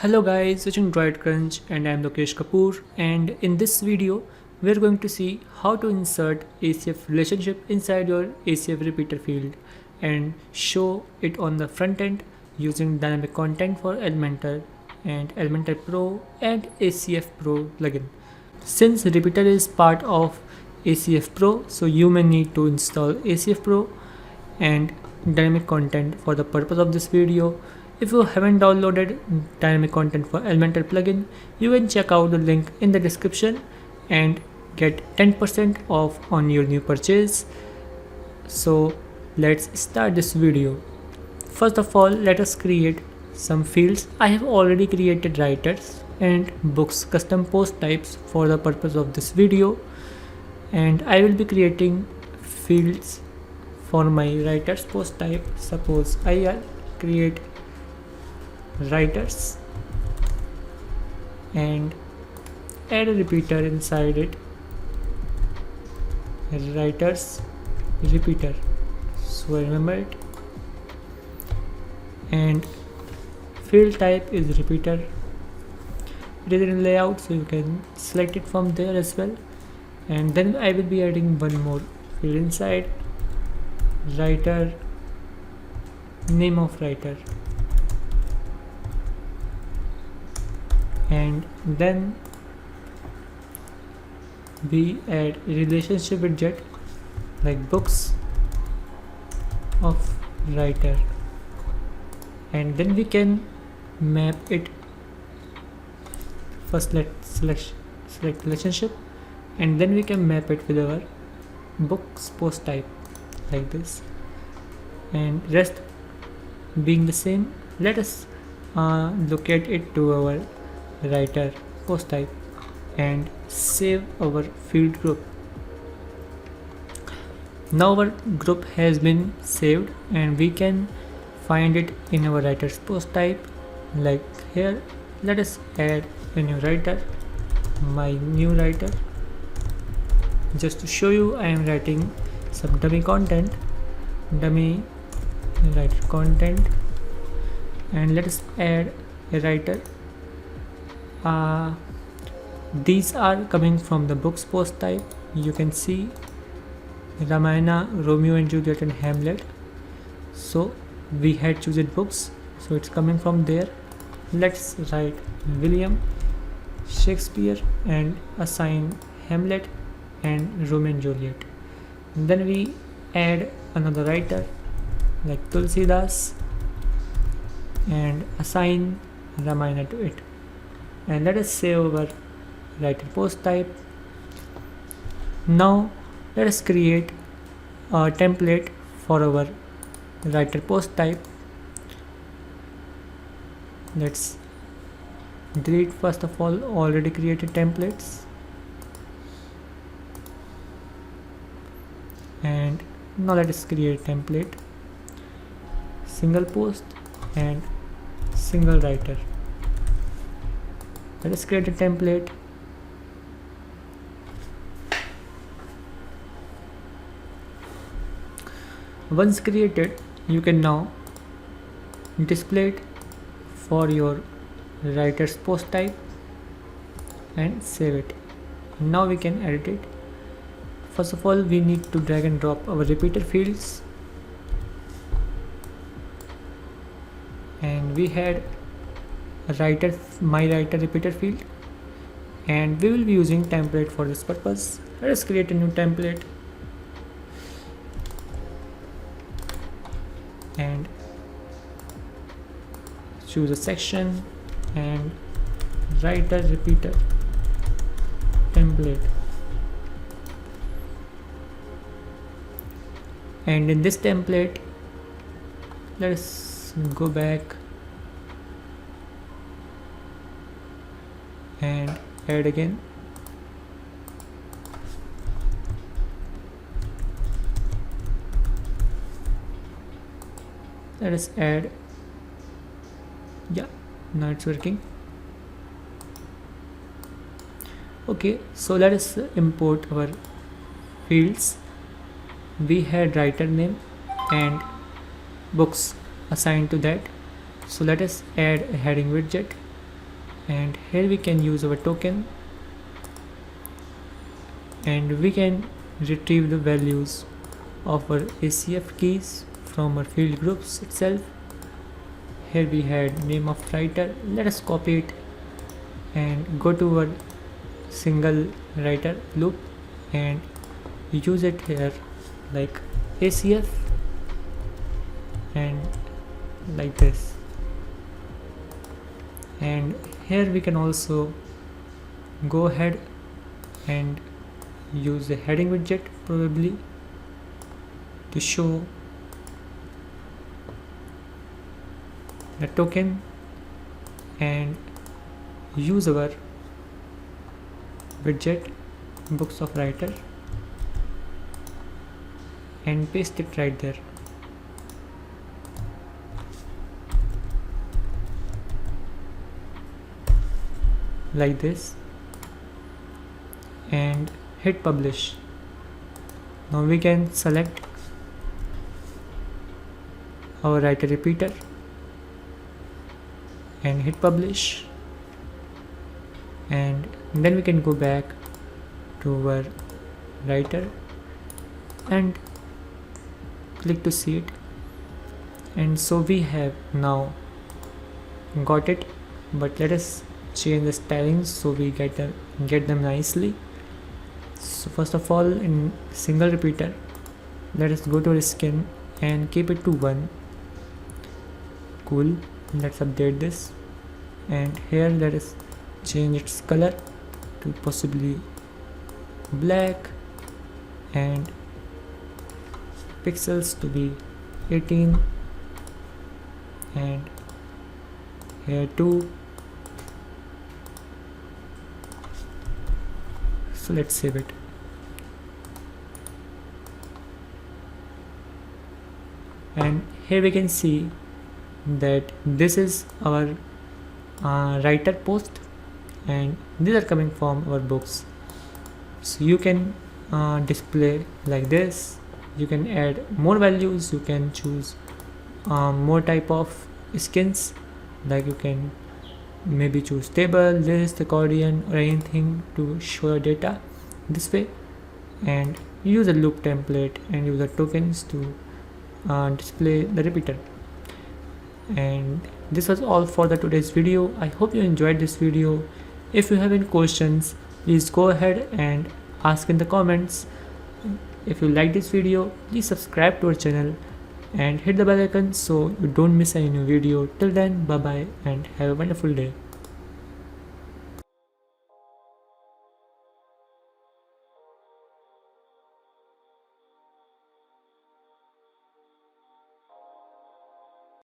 Hello guys, it's Android Crunch and I'm Lokesh Kapoor, and in this video we're going to see how to insert ACF relationship inside your ACF repeater field and show it on the front end using dynamic content for Elementor and Elementor Pro and ACF Pro plugin. Since repeater is part of ACF Pro, so you may need to install ACF Pro and dynamic content for the purpose of this video. If you haven't downloaded dynamic content for Elementor plugin, you can check out the link in the description and get 10% off on your new purchase. So let's start this video. First of all, let us create some fields. I have already created writers and books custom post types for the purpose of this video, and I will be creating fields for my writers post type. Suppose I create writers and add a repeater inside it, writers repeater, so remember it, and field type is repeater. It is in layout, so you can select it from there as well. And then I will be adding one more field inside, writer, name of writer, and then we add relationship widget like books of writer, and then we can map it. First let's select relationship, and then we can map it with our books post type like this, and rest being the same. Let us locate it to our writer post type and save our field group. Now our group has been saved and we can find it in our writers post type. Like here, let us add a new writer, my new writer. Just to show you, I am writing some dummy content, dummy writer content, and let us add a writer. These are coming from the books post type. You can see Ramayana, Romeo and Juliet, and Hamlet. So we had chosen books, so it's coming from there. Let's write William Shakespeare and assign Hamlet and Romeo and Juliet. And then we add another writer like Tulsidas and assign Ramayana to it. And let us save our writer post type. Now let us create a template for our writer post type. Let's delete first of all already created templates, and now let us create template, single post and single writer. Let us create a template. Once created, you can now display it for your writers post type and save it. Now we can edit it. First of all, we need to drag and drop our repeater fields, and we had a writer, my writer repeater field, and we will be using template for this purpose. Let us create a new template and choose a section and writer repeater template, and in this template let us go back and add again. Let us add, yeah, now it's working. Okay, so let us import our fields. We had writer name and books assigned to that, so let us add a heading widget and here we can use our token, and we can retrieve the values of our ACF keys from our field groups itself. Here we had name of writer. Let us copy it and go to our single writer loop and use it here like ACF and like this. And here we can also go ahead and use the heading widget probably to show the token and use our widget books of writer and paste it right there. Like this, and hit publish. Now we can select our writer repeater and hit publish, and then we can go back to our writer and click to see it. And so we have now got it, but let us change the stylings so we get them nicely. So first of all, in single repeater, let us go to our skin and keep it to 1. Cool. Let's update this, and here let us change its color to possibly black and pixels to be 18, and here too. So let's save it. And here we can see that this is our writer post, and these are coming from our books. So you can display like this. You can add more values. You can choose more type of skins, like you can maybe choose table, list, accordion, or anything to show your data this way, and use a loop template and use the tokens to display the repeater. And this was all for the today's video. I hope you enjoyed this video. If you have any questions, please go ahead and ask in the comments. If you like this video, please subscribe to our channel and hit the bell icon so you don't miss any new video. Till then, bye bye and have a wonderful day.